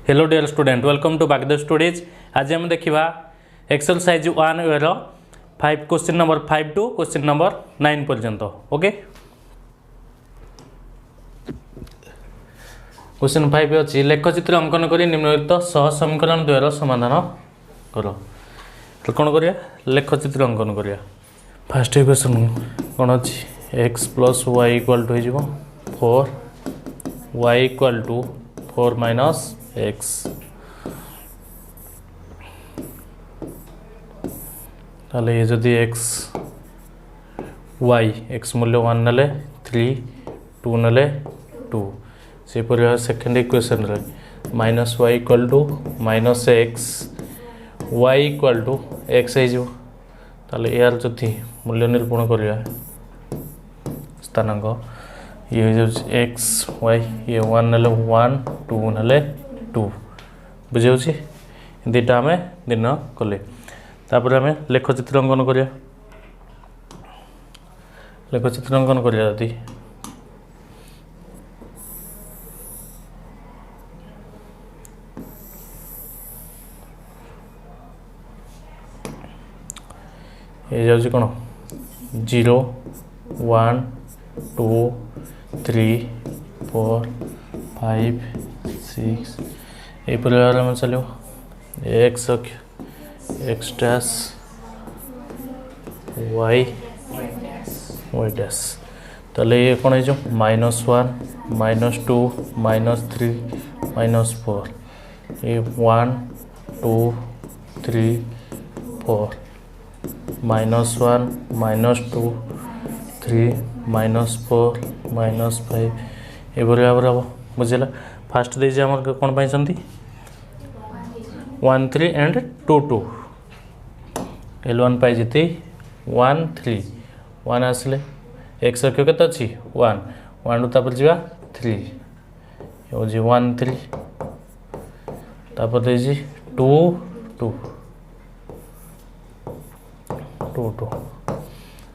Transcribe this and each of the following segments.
Hello dear student, welcome to Bagdev studies. आज हम देखा एक्सरसाइज 1 एर 5 question number 5 to question number 9 पर्यंत। ओके, क्वेश्चन 5 अच्छी लेखचित्र अंकन कर निम्नलिखित सह समीकरण द्वयर समाधान कर। तो कौन करिया, लेखचित्र अंकन करिया। फास्ट इक्वेशन कौन अच्छी, x plus y equal to हो 4, y equal to 4 minus x. ताले ये जदि एक्स वाई एक्स मूल्य 1 नले 3, 2 नले 2, से पर सेकेंड इक्वेशन रे minus y equal to minus x, y equal to x हो। ताले यार जदि मूल्य निरूपण करिया स्थानांक ये हो एक्स वाई, ये 1 नले 1, 2 नले 2, बुझे दुटा आम दिन कले। तापर आम लेखचित्र अंकन करिया। लेखचित्र अंकन करिया जदि ये जाउची कोन 0, 1, 2, 3, 4, 5, 6 ये परिवार में चलो x x dash y y dash. ताले ये कौन है -1, -2, -3, -4, ये 1, 2, 3, 4, -1, -2, 3, -4, -5 ये भाव हम बुझेगा। फास्ट दे कौन पाई 1, 3 एंड 2, 2 L1 पाई 1, 3 1 आसले एक्स अक्ष के अच्छी 1, 1 तापर जा 3 हो 1, 3 तापर दे 2, 2 2 2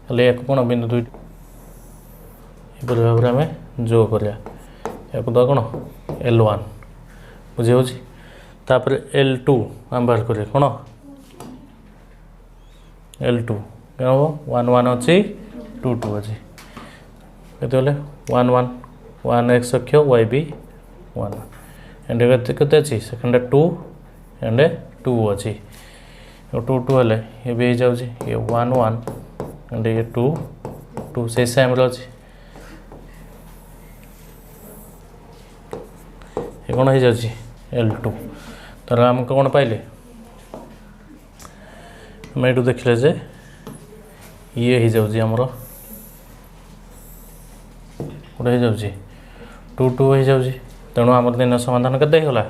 हेल्ले एक कौन बिंदु 2 भाव में जो करा दवा कौन L1 बुझे। तापर L2 आम बाहर करें कौन L2 क्या हम 1, 1 अच्छी 2, 2 अच्छी के 1, 1 1 एक्स अक्ष वाई भी 1 एंड के अच्छी सेकेंड 2 एंड 2 अच्छी 2, 2 हेल्ले ये भी हो जाए ये 1, 1 एंड ये 2, 2 से सेम अच्छी ये कौन हो जाए L2। तर आम कौन पाइले आम ये देखले जे ये हो जाऊँ आमर गोटे हो जाऊँ 2, 2 हो जाऊँ। तेणु आम दिन समाधान केते होगा,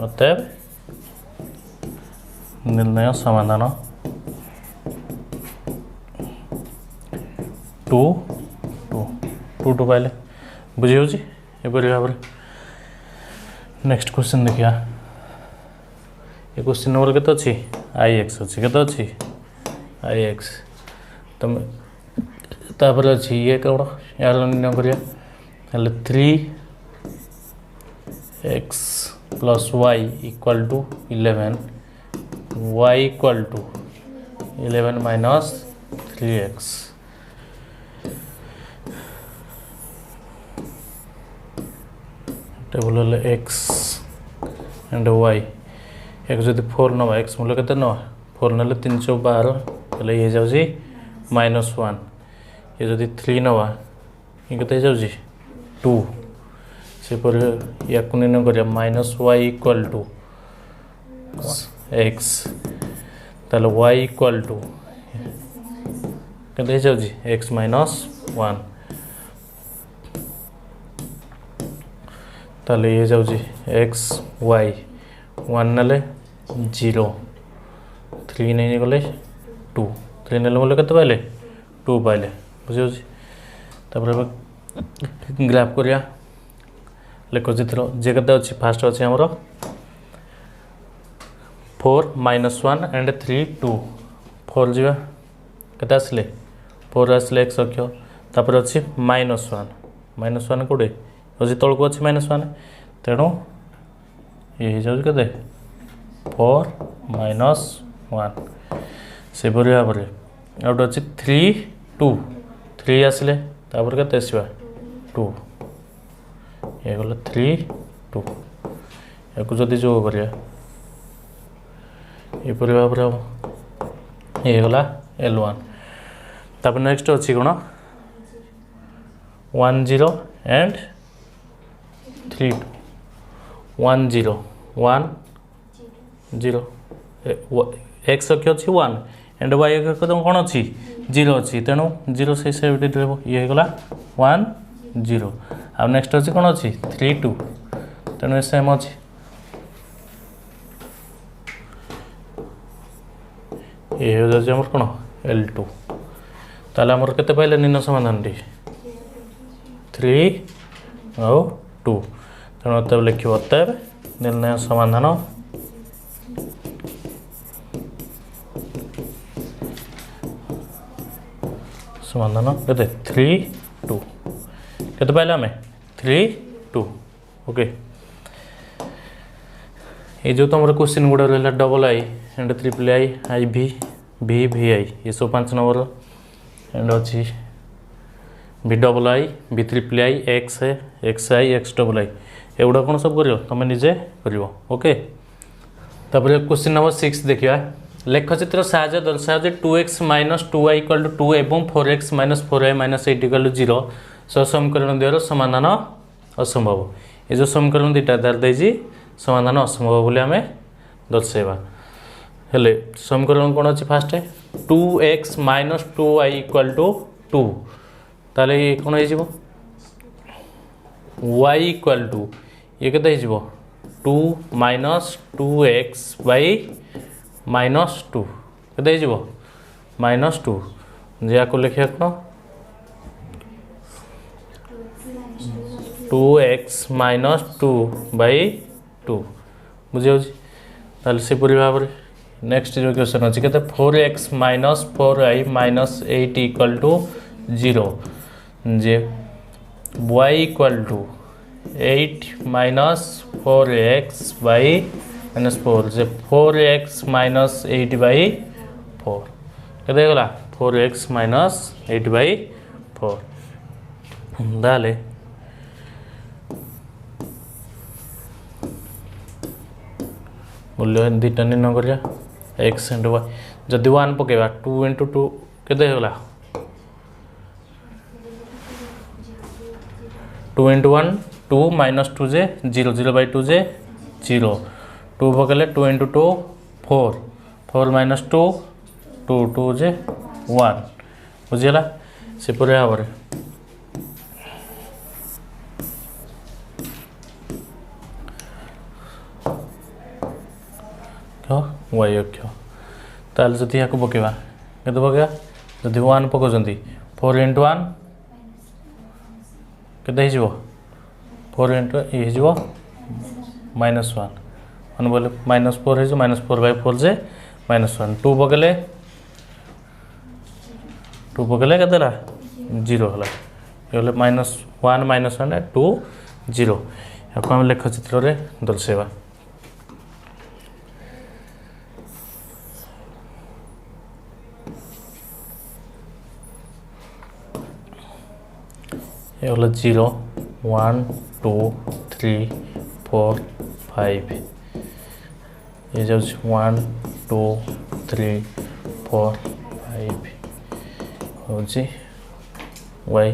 अतएव निर्णय समाधान 2, 2 2 2 पाइले बुझी हो भाव में। नेक्स्ट क्वेश्चन देखिए, ये क्वेश्चन नंबर के अच्छी आई एक्स अच्छी के अच्छी आई एक्स तुम तापर अच्छी ये कौन यार निर्णय करिया 3x plus y equal to 11, y equal to 11 minus 3x। Table x and y एक जब 4 नवा एक्स मूल्य के 4 ना 3 चौ 12 ये जाऊँ -1, ये जब 3 नवा ये के जाऊँ 2 से पर या निर्णय करिया minus y equal to x ताले वाई इक्वाल टू के जाऊँ एक्स -1 ताले ये जाऊँ एक्स वाई 1 नले 0, 3 नहीं गले 2, 3 नेले मूल्य के पाइले 2 पाइले बुझे। तापर ग्राफ करिया लेखचित्र जे के अच्छी फास्ट अच्छी आमर 4, -1 एंड 3, 2 4 जा के आसले 4 आसले एक्स अक्ष तापर अच्छी -1 कौटे अच्छी तौक अच्छी -1 तेणु ये जाऊँ के 4 - 1 से भाव में आउट अच्छी 3 2 3 आसिले तापर के 2 ये गला 3 2 या जदि जो करिया ये भाव में ये गला L1 तापर नेक्स्ट अच्छी कौन 1 0 एंड 3 1 0 1 0 एक्स अक्ष अच्छी 1 एंड वाई अक्ष कौन अच्छी 0 अच्छी तेणु 0 से सेट ये गला 1 0 आ नेक्स्ट अच्छी कौन अच्छी 3 2 तेणु सेम अच्छी ये हो जाए आमर कौन L2 ताले आमर केते पाइले निम्न समाधान टी 3 और 2 तेणु तब लिखिब तब निर्णय समाधान समाधान केते 3 2 केते पाइले आमे 3 2 ओके ये जो तुम क्वेश्चन गुड़ा रहा double I and triple I I भी भी वी आई ये सब 5 नंबर एंड अच्छी भी डबल आई भी triple I X I X double I एगुड़ा कौन सब कर तुम निजे कर ओके तापर क्वेश्चन नंबर 6 देखिए लेखचित्र साहाय्य दर्शाओ 2x - 2y = 2 एवं 4x - 4y - 8 = 0 समीकरण द्वारा समाधान असंभव ये जो समीकरण दुटा तार देजी समाधान असंभव बोली आम दर्शाइबा हेले समीकरण कौन अच्छी फास्ट 2x - 2y = 2 ताले ये कौन हो y = ये केते हो 2 - 2x - 2 केते हो -2 या को लिखिया कौन 2x - 2/2 बुझे ताले से पूरी भाव में नेक्स्ट जो क्वेश्चन अच्छी कहते 4x - 4y - 8 = 0 जे y = 8 - 4x - 4 जे 4x - 8/4 केते गला 4x - 8/4 दाले मूल्य दुटा निर्णय करिया एक्स एंड वाई जदि 1 पकेबा 2 × 2 केते होगला 2 × 1 2 - 2 जे 0 0/2 जे 0 2 पकेले 2 × 2 4 4 - 2 2 2 जे 1 बुझीगला से पूरे भाव में वाई अक्ष ताल जदि यहाँ पकेबा के पकेबा जदि 1 पकाउं 4 × 1 केते हो 4 × ये हो -1 मान बोले -4 हो -4/4 जे -1 2 पकेले केते 0 होला ये -1 -1 2 0 या हम लेखचित्र रे दर्शाइबा ये 0 1 2 3 4 5 ये जाऊँ 1 2 3 4 5 हूँ वाई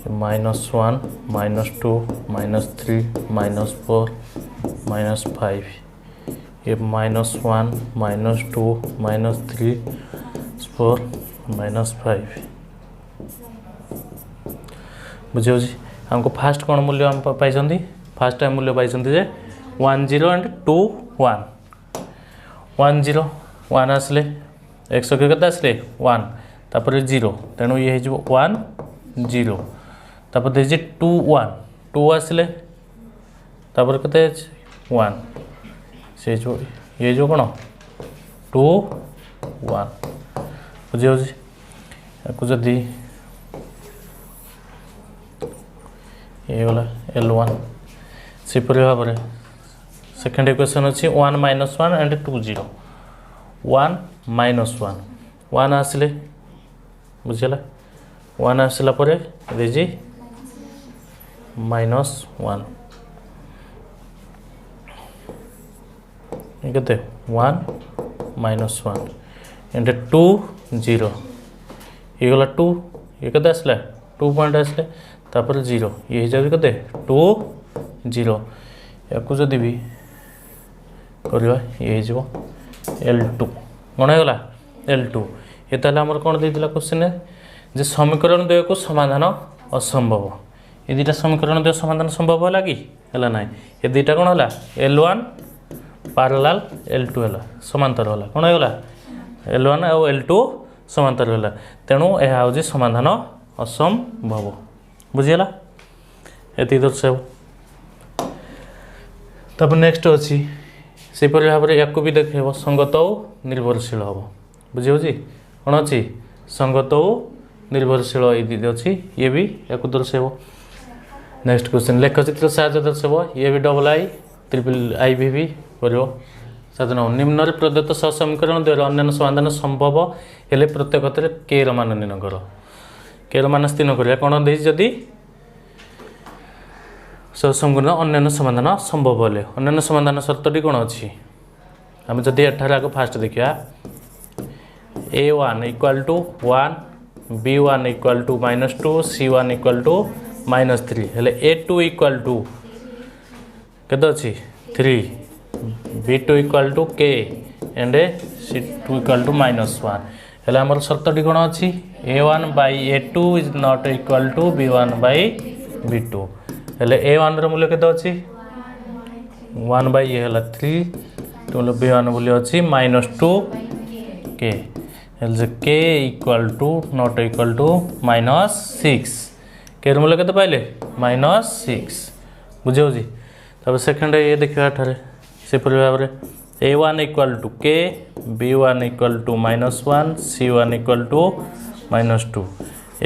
-1 -2 -3 -4 -5 ये -1 -2 -3 4 -5 बुझे हमको फास्ट कौन मूल्य हम पाई फास्ट टाइम मूल्य पाई 1 0 एंड 2 1 1 0 1 आसले एक्स अक्ष के आसले 1 तापर 0 तेणु ये हो 1 0 तापर 2 1 2 आसले तापर के 1 से जो ये जो कौन 2 1 बुझे जदि ये गला L1 सेपरी भाव में सेकेंड इक्वेशन अच्छी 1 - 1 एंड 2 0 1 - 1 1 आसिले बुझीगला 1 आसला देजी -1 केते 1 - 1 एंड 2 0 ये गला 2 ये केते आसला 2 पॉइंट आसले तापर 0 ये जाबी केते 2 0 याकू जदि भी करवा ये जो L2 कौन होगा L2 ये ताले हमर कोन देइतिला क्वेश्चन जे समीकरण द्वय को समाधान असंभव ये दुटा समीकरण द्वय समाधान संभव होला कि हला नाही ये दुटा कोन होला L1 पैरेलल L2 होला समांतर होला कोन होला L1 और L2 समांतर होला तेणु यह हूँ समाधान असंभव बुझीगला ये दर्शाव तब नेक्स्ट अच्छी से भाव में या भी देखेब संगत और निर्भरशील हम बुझे कौन अच्छी संगत और निर्भरशील ये दीदी अच्छी ये भी या दर्शाव नेक्स्ट क्वेश्चन लेखचित्र साहाय्य दर्शाव ये भी डबल आई ट्रिपल आई भी कर साधारण निम्न प्रदत्त समीकरण द्वारा अन्य समाधान संभव हेले प्रत्येक क्षेत्र के मान निर्णय कर के मान स्थिर कर कौन दे जदि समीकरण अन्य समाधान संभव हेले अन्य समाधान शर्तटी कौन अच्छी आम जदि एठार आगे फास्ट देखा A1 = 1 B1 = -2 C1 = -3 हेले A2 = केते अच्छी 3 B2 = K एंड C2 = -1 हेले हमर शर्तटी कौन अच्छी A1 by A2 is not equal to B1 by B2 हेले A1 रो मूल्य केते अछि 1 by ये हला 3 तो B1 मूल्य अछि -2 K हेले K = not equal to -6 K रो मूल्य केते पाइले -6 बुझियो जी तब सेकंड ये देखिया ठारे से भाव में A1 = K B1 = -1 C1 = -2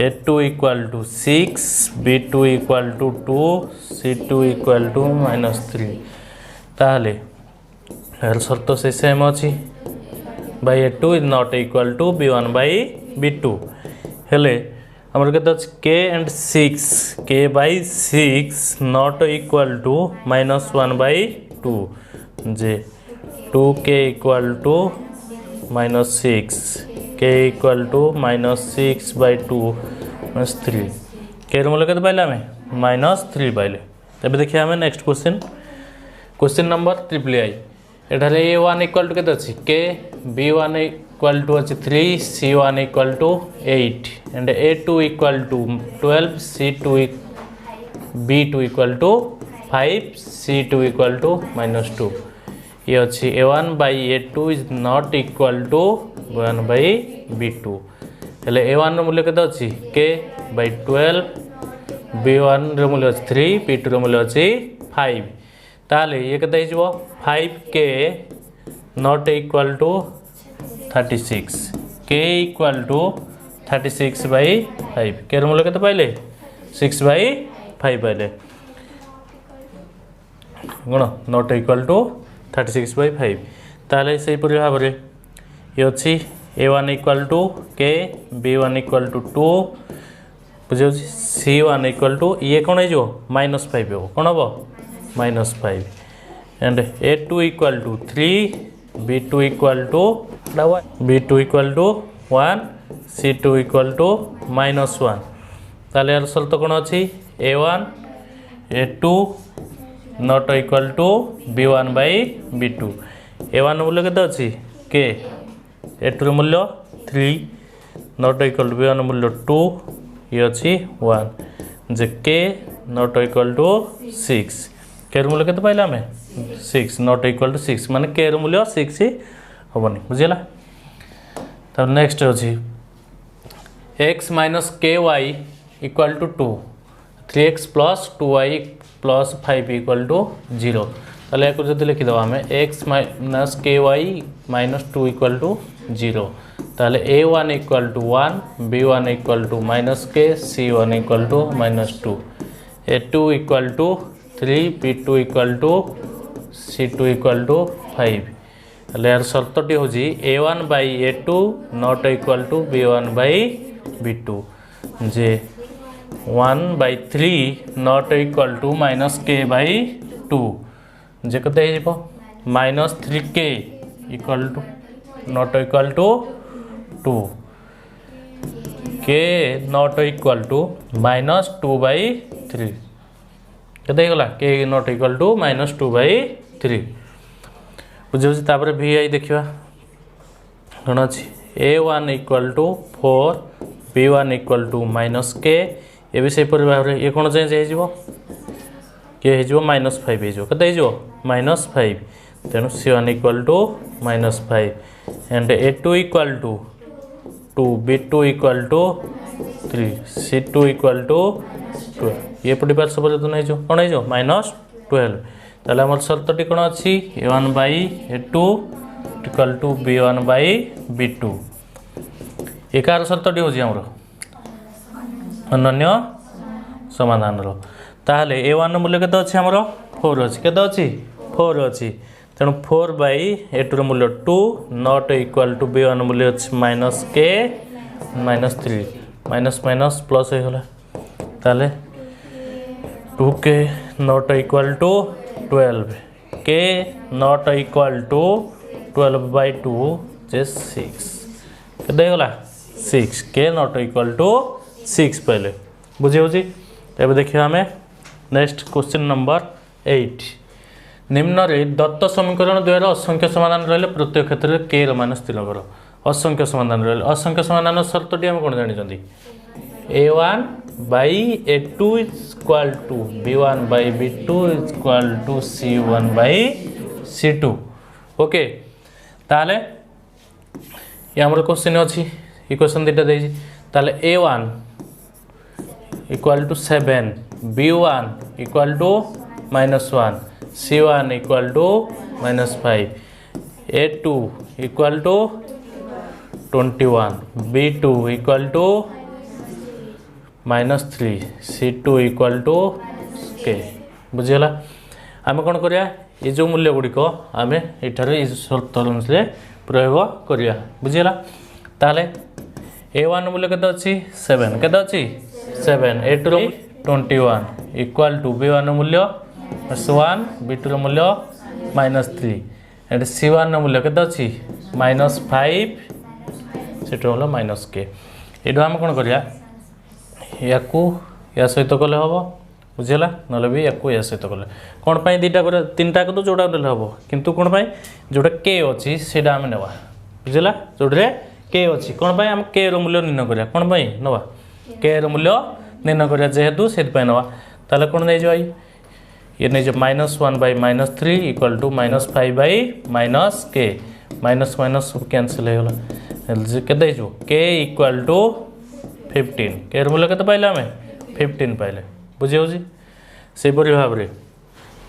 A2 = 6 B2 = 2 C2 = -3 ताहले यार शर्त से सेम अच्छी bye A2 is not equal to B1 by B2 हेले हमर केते अछि K and 6 K by 6 not equal to -1 by 2 J 2K = -6 K = -6 by 2 -3 K रो मूल्य केते पाइले हमें -3 पाइले तबे देखिए हमें नेक्स्ट क्वेश्चन नंबर III एठारे A1 = केते अछि K B1 = अछि 3 C1 = 8 and A2 = 12 C2 B2 = 5 C2 = -2 ये अच्छी A1 by A2 is not equal to B1 by B2 हेले A1 रो मूल्य केते अछि K by 12 B1 रो मूल्य अछि 3 B2 रो मूल्य अछि 5 ताले ये केते हिजबो 5K not equal to 36 K = 36 by 5 K रो मूल्य केते पाइले 6 by 5 पाइले गुण not equal to 36 by 5 ताले से भाव में ये अच्छी A1 = K B1 = 2 बुझे C1 = ये कौन है जो -5 हो कौन हम -5 एंड A2 = 3 B2 = 1 C2 = -1 ताले यार शर्त कौन अच्छी A1 A2 not equal to B1 by B2 A1 मूल्य केते अछि K A2 मूल्य 3 not equal to B1 मूल्य 2 ये अछि 1 जे K not equal to 6 K मूल्य केते पाइला हमें 6 not equal to 6 माने K मूल्य 6 ही होबनी बुझिला तब नेक्स्ट अछि x - ky = 2 3x + 2y + 5 = 0 ताले याको जदि लिखि दवा हमें x - ky - 2 = 0 ताले A1 = 1 B1 = -k C1 = -2 A2 = 3 B2 equal to C2 equal to 5 हेल्ले यार सर्तटी हूँ A1 by A2 not equal to B1 by B2 जे 1/3 not equal to minus k by 2 जे कते minus 3k equal to not equal to 2 k not equal to minus 2/3 केते गला के नॉट इक्वल टू माइनस 2/3 बुझे तापर vi देखिया कौन अच्छी A1 equal to 4 B1 equal to minus k ये भी से भाव ये कौन चेंज हो माइनस 5 हो माइनस 5 तेणु C1 equal to minus 5 and A2 equal to 2 B2 equal to 3 C2 equal to 12 ये पटी पार्श्व परिवर्तन कौन हो माइनस 12 ताले आम सर्तटी कौन अच्छी A1 by A2 equal to B1 by B2 ये कार सर्तटी हूँ अनन्य समाधान ताहले A1 मूल्य केते अच्छी आमर 4 अच्छी केते अच्छी 4 अच्छी तेणु 4 बाई A2 मूल्य 2 नॉट इक्वल टू B1 मूल्य अच्छी minus k minus 3 minus minus plus हो गला ताले 2k नॉट इक्वल टू 12 के नॉट इक्वल टू 12/2 जे 6 केते गला 6 के नॉट इक्वल टू 6 पहले बुझे हो तब देखिए आम नेक्स्ट क्वेश्चन नंबर 8 निम्न रे दत्त समीकरण द्वारा असंख्य समाधान रही प्रत्येक क्षेत्र में के मान स्थिर कर असंख्य समाधान रही असंख्य समाधान शर्तटी आम कौन जानी A1 by A2 equal to B1 by B2 equal to C1 by C2 okay ताले ये आमर क्वेश्चन अच्छी ये क्वेश्चन दुटा दे ताले A1 equal to 7 B1 equal to -1 C1 equal to -5 A2 equal to 21 B2 equal to -3 C2 equal to k बुझीगला आम कौन करिया ये जो मूल्य गुड़िक आम ये शर्त अनुसार प्रयोग करिया बुझीगला ताले A1 मूल्य केते अच्छी 7 केते अच्छी 7 A2 21 इक्वल टू B1 मूल्य +1 B2 मूल्य -3 एंड C1 मूल्य केते अच्छी -5 सेट मूल्य माइनस के ये आम कौन करिया या सहित कले हम बुझेगा ना भी या सहित कले कौन पाई दीटा कर तीनटा को तो जोड़ा देले हम किंतु कौन पाई जोटा के अच्छी से आम नेवा बुझेगा जोड़े के अच्छी कौन पाई आम के रो मूल्य निर्णय करिया कौन पाई नवा के रो मूल्य निर्णय करिया जेहेतु से नवा ताले कौन नहीं जाई ये नहीं -1 by -3 equal to -5 by minus k minus minus सब कैनसल हो गला केते जो के इक्वल टू 15 के मूल्य के पाइले आम 15 पाइले बुझे हो से भाव में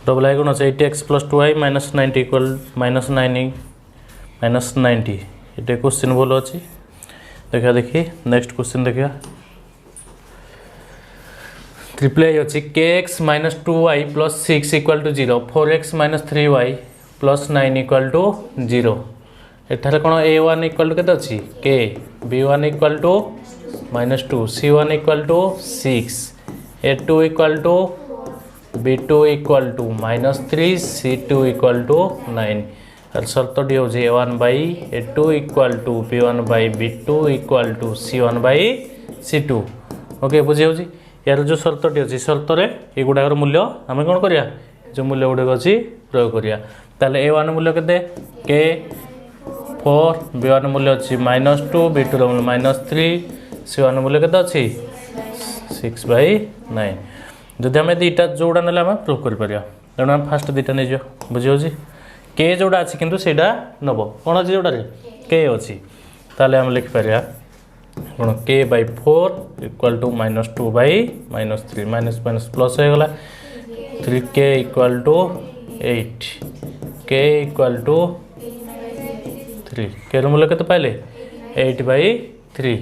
डबल आई कौन अच्छे 8x + 2y -90 इक्वल -90 ये क्वेश्चन भूल अच्छी देखा देखी नेक्स्ट क्वेश्चन देखिए ट्रिपल आई अच्छी kx - 2y + 6 equal to 0 4x - 3y + 9 equal to 0 एठार कौन A1 इक्वल टू के अच्छी k B1 equal to -2 C1 equal to 6 A2 equal to B2 equal to -3 C2 equal to 9 शर्तटी हूँ A1 by A2 equal to B1 by B2 equal to C1 by C2 okay बुझे हो यार जो शर्तटी अच्छी शर्त ये गुड़ाकर मूल्य आम कौन करिया जो मूल्य गुड़ाक अच्छी प्रयोग करिया ताले A1 मूल्य केते के 4 B1 मूल्य अच्छी -2 B2 मूल्य -3 C1 मूल्य केते अच्छी 6/9 जदि आम दीटा जोड़ा ना आम प्रूव कर तेणु आम फास्ट दीटा नहीं जा बुझे हो के जोड़ा अच्छी किंतु सेटा नब कौन अच्छी जोड़े के अच्छी ताले आम लिखिपर कौन k by 4 equal to -2 by -3 minus minus plus हो गला 3k equal to 8 k equal to 3 के मूल्य के पाइले 8/3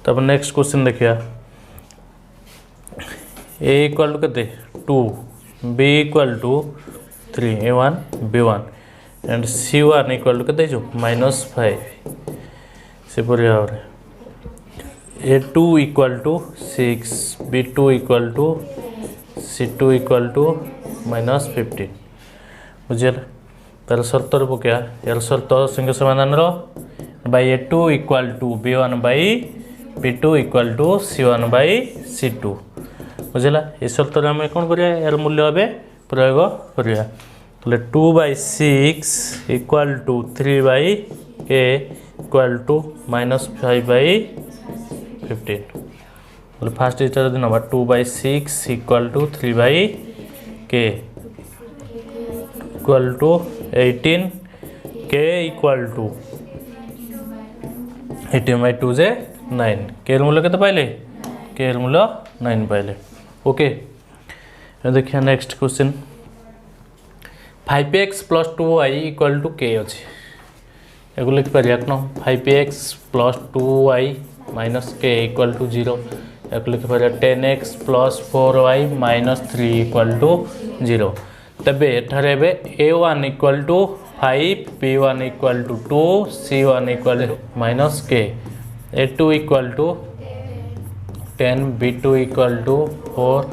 तब नेक्स्ट क्वेश्चन देखिया a equal to k 2 b equal to 3 a1 b1 and c1 equal to के -5 सेपरी भाव a2 equal to 6 b2 equal to c2 equal to -15 बुझीगला तार शर्त पकड़ा यार शर्त संख्या समाधान by a2 equal to b1 by b2 equal to c1 by c2 बुझीगला ये शर्त आम कौन करिया यार मूल्य ए प्रयोग करिया 2/6 equal to 3 a equal to -5 by 15 first इटा जब ना 2/6 equal to 3 k equal to 18 k equal to 18/2 जे 9 के मूल्य के पाइले के मूल्य 9 पाइले ओके देखिए next question 5x + 2y equal to k अच्छे एगो लिख पारि न 5x + 2y - k equal to 0 एक लिख पारि 10x + 4y - 3 इक्वल टू 0 तबे एठारे बे a1 equal to 5 b1 equal to 2 c1 equal -k a2 equal to 10 b2 equal to 4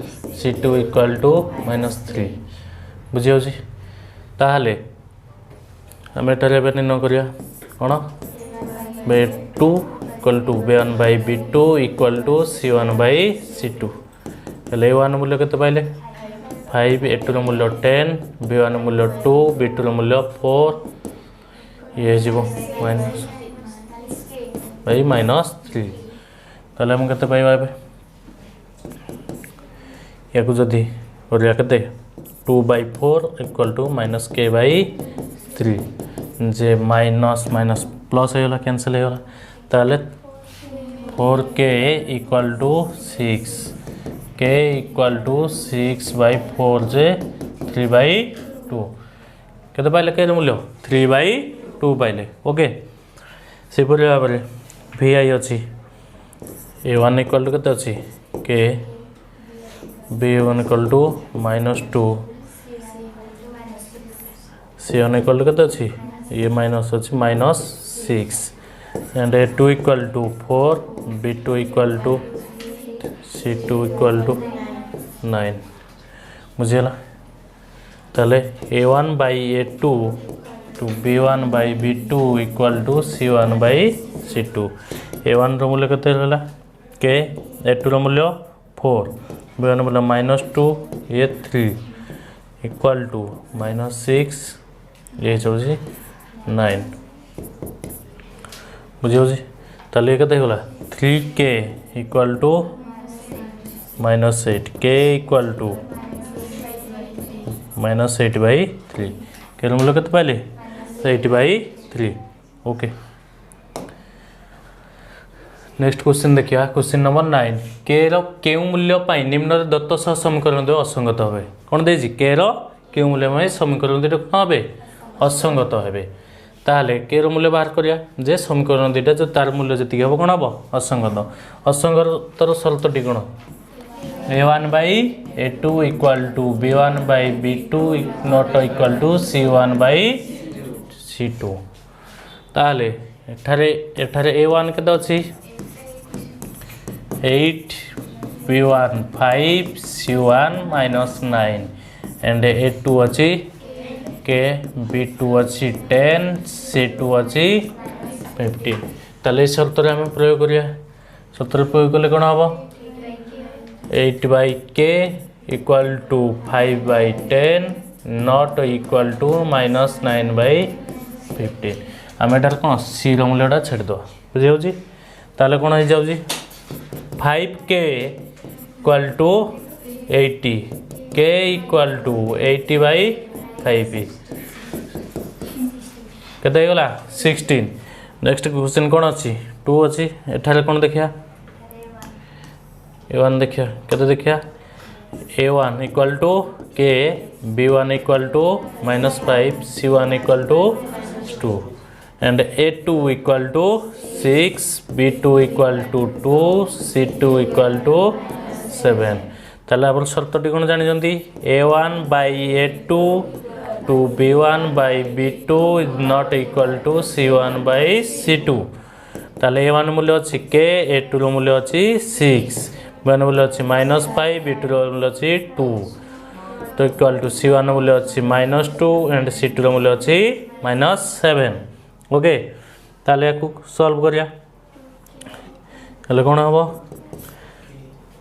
c2 equal to -3 बुझी होची ताहले हम एठारे बे निर्णय करिया कोन b2 equal to b1 by b2 equal to c1 by c2 हेले a1 मूल्य केते पाइले 5 a2 मूल्य 10 b1 मूल्य 2 b2 मूल्य 4 ये जीवो माइनस भाई -3 ताले हम केते पाइबा एबे याकु जदी ओरिया केते 2/4 इक्वल टू -k/3 जे माइनस माइनस प्लस होगा कैंसिल होगा ताले 4k equal to 6 k equal to 6/4 जे 3/2 केते पाइले के मूल्य 3/2 पाइले ओके से परि भाव रे vi अछि a1 इक्वल टू केते अछि k b1 equal to -2 c1 equal to केते अछि ये माइनस अछि -6 and a2 equal to 4 b2 equal to c2 equal to 9 बुझेला ताले a1 by a2 to b1 by b2 equal to c1 by c2 a1 रो मूल्य केते रहला k a2 रो मूल्य 4 b1 रो मूल्य -2 ये 3 इक्वल टू -6 ये होची 9 बुझे होची ताले केते होला 3k equal to -8 k equal to -8/3 के मूल्य केते पाइले 8/3 ओके नेक्स्ट क्वेश्चन देखिया क्वेश्चन नंबर 9 k रो के मूल्य पाई निम्न दत्त सह समीकरण दो असंगत होबे कोन देजी k रो के मूल्य में समीकरण दो कोन होबे असंगत होबे ताले के रो मूल्य बाहर करिया जे समीकरण दिटा जो तार मूल्य जति हो कोन हबो असंगत असंगतर शर्त टी कोन a1 by a2 equal to b1 by b2 not equal to c1 by c2 ताले एठारे a1 केते अछि 8 b1 5 c1 -9 एंड a2 अछि के b2 अछि 10 c2 अछि 15 ताले शर्त रे हम प्रयोग करिया शर्त रे प्रयोग करले कोन हबो 8/k equal to 5/10 not equal to -9/15 आम एटार कौन सी मूल्यटा छेड़ दो बुझे होची ताले कौन हो जाउची 5k equal to 80 k equal to 80/5 केते गला 16 नेक्स्ट क्वेश्चन कौन अच्छी 2 अच्छी एठारे कौन देखिया a1 देखिया केते देखिया a1 equal to k b1 equal to -5 c1 equal to 2 and a2 equal to 6 b2 equal to 2 c2 equal to 7 ताले आप शर्तटी कौन जानी a1 by a2 to b1 by b2 is not equal to c1 by c2 ताले a1 मूल्य अच्छी k a2 रो मूल्य अच्छी 6 b1 मूल्य अच्छी -5 b2 रो मूल्य अच्छी 2 तो इक्वल टू c1 मूल्य अच्छी -2 एंड c2 रो मूल्य अच्छी -7 ओके ताले याकू सॉल्व करिया हेले कौन हम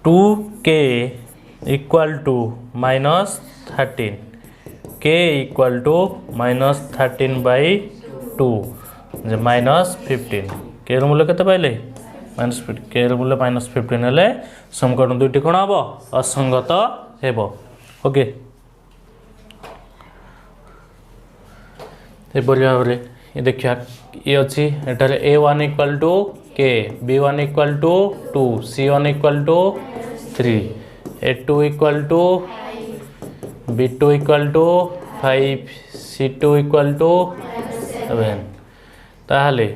2k equal to -13 k equal to -13 by 2 जे -15 k रो मूल्य केते पाइले -15 k रो मूल्य -15 हेले समीकरण दुईटी कौन हम असंगत हेबो ओके भाव में ये देखिए ये अच्छी एटारे a1 equal to k b1 equal to 2 c1 equal to 3 a2 equal to b2 equal to 5 c2 equal to 7 ताहले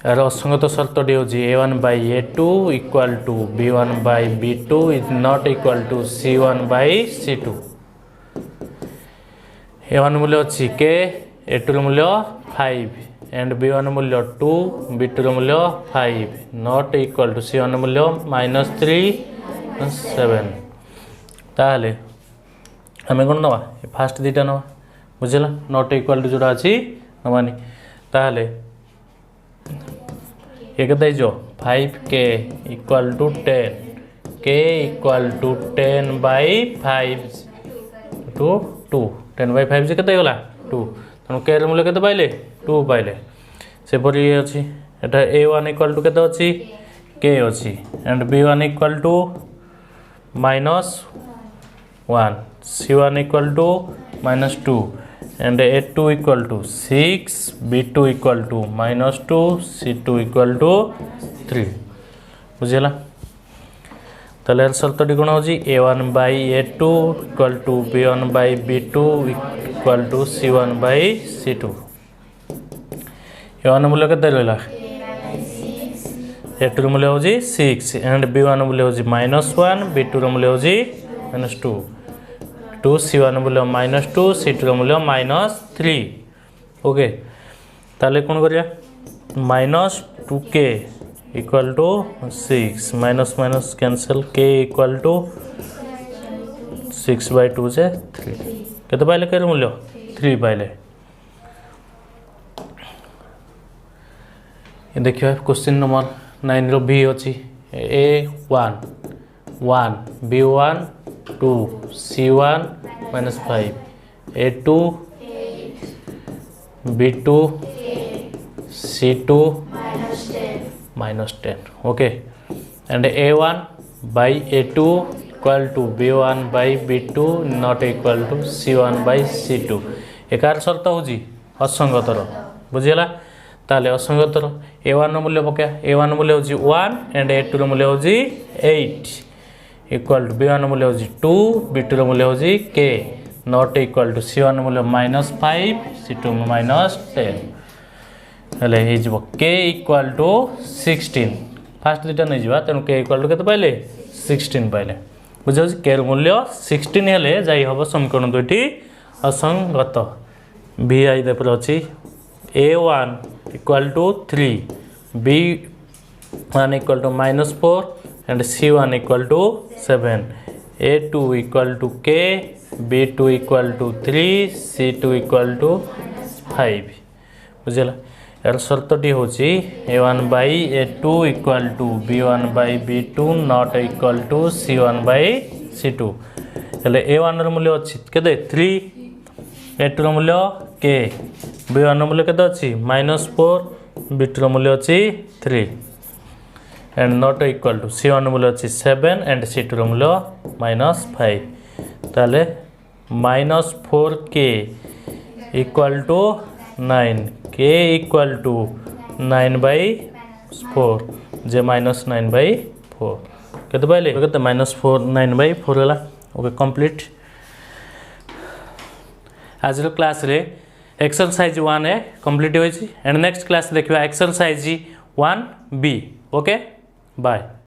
यार असंगत शर्तटी हूँ a1 by a2 equal to b1 by b2 is not equal to c1 by c2 a1 मूल्य अच्छी k a2 मूल्य 5 and b1 मूल्य 2 b2 मूल्य 5 नॉट इक्वल टू c1 मूल्य -3 7 ताहले आम कौन नवा फास्ट दीटा नवा बुझेगा नॉट इक्वल टू जोड़ा अच्छी नवानी ताहले ये कहते जो 5k equal to 10 k equal to 10 by 5 two 2 10 by 5 से केते गला 2 तेणु k मूल्य केते पाइले 2 पाइले से परी ये अछि एटा a1 इक्वल टू केते अछि k अछि and b1 equal to -1 c1 equal to -2 and a2 equal to 6 b2 equal to -2 c2 equal to 3 बुझेला ताले शर्तटी कौन हो a1 by a2 equal to b1 by b2 equal to c1 by c2 a1 मूल्य केते रहला a2 मूल्य हो 6 एंड b1 मूल्य हो -1 b2 मूल्य हो -2 2 c1 मूल्य -2 c2 मूल्य -3 ओके ताले कौन करिया -2k equal to 6 minus minus cancel k equal to 6 by 2 से 3 केते पाइले के मूल्य 3 पाइले ये देखिए क्वेश्चन नंबर 9 रो b अछि a1 1 b1 2 c1 -5 a2 b2 c2 -10 okay and a1 by a2 equal to b1 by b2 not equal to c1 by c2 एकार शर्त हूँ असंगतर बुझीगला ताले असंगतर a1 मूल्य पका a1 मूल्य हूँ 1 एंड a2 मूल्य हूँ 8 इक्वल टू b1 मूल्य हूँ 2 b2 मूल्य हूँ k not equal to c1 मूल्य -5 c2 -10 हेले k इक्वल टू 16 फास्ट दुटा नहीं जावा तेणु k इक्वल टू केते पाइले 16 पाइले बुझे k मूल्य 16 हेले जाई हबो समीकरण दुटी असंगत b आई देपर अछि a1 equal to 3 b1 equal to -4 and c1 equal to 7 a2 equal to k b2 equal to 3 c2 equal to 5 बुझेला यार शर्तटी हूँ a1 by a2 equal to b1 by b2 not equal to c1 by c2 हेले a1 रो मूल्य अच्छी केते 3 a2 रो मूल्य k b1 रो मूल्य केते अच्छी -4 b2 रो मूल्य अच्छी 3 and not equal to c1 मूल्य अच्छी 7 एंड c2 रो मूल्य -5 ताले -4k equal to 9 k equal to 9 by 4 जे -9 बाई 4 केते पाइले केते -4 9 बाई 4 हला ओके कंप्लीट आज रो क्लास रे एक्सरसाइज 1 है कंप्लीट होई छी एंड नेक्स्ट क्लास देखिबा एक्सरसाइज 1b ओके बाय।